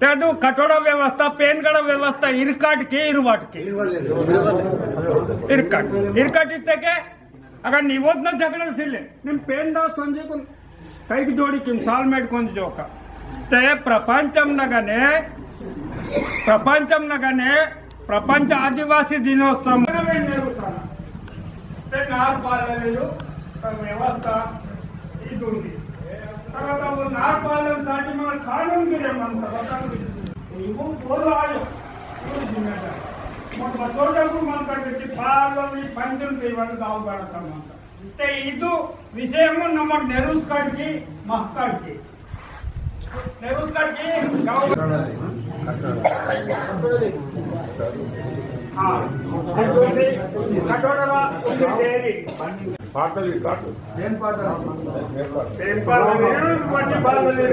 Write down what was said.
ಅದು ಕಟ್ಟಡ ವ್ಯವಸ್ಥೆ ಪೇನ್ಗಳ ವ್ಯವಸ್ಥೆ ಇರ್ಕಾಟ್ಗೆ ಇರುವಾಟ್ಗೆ ಇರ್ಕಾಟ್ ಇತ್ತಕ್ಕೆ अगर निवोदन झगड़ा सिले निम पेन दा संजय को कई जोड़ी किम साल मेड कोन जोका ते प्रपंचम नगने प्रपंच आदिवासी दिनोत्सव ते नार पालनेलो व्यवस्था इदुंदी తర్వాత నార్ పాలన సాటి మన కానూన్ గిరే మన బతాంగి ఇవో పోలో ఆయో జిమ్మేదార్ మన బతోటకు మన కట్టి పాలని పంచం దేవన దావు గడతాం అంటే ಇದು ವಿಷಯము ನಮಗೆ ನೆರೂಸ್ ಕಾಡ್ಕಿ ಮಹಕಾಡ್ಕಿ ನೆರೂಸ್ ಕಾಡ್ಕಿ गाव ಕಟ್ಟೋಡವ ಒಂದು ಡೇರಿ ಪಾಟಲಿ ಕಾಟು ಏನ್ ಪಾಟಲ ಸೇಮ್ ಪಾಟಲಿ ಏನು ಪಟ್ಟಿ ಪಾಟಲಿ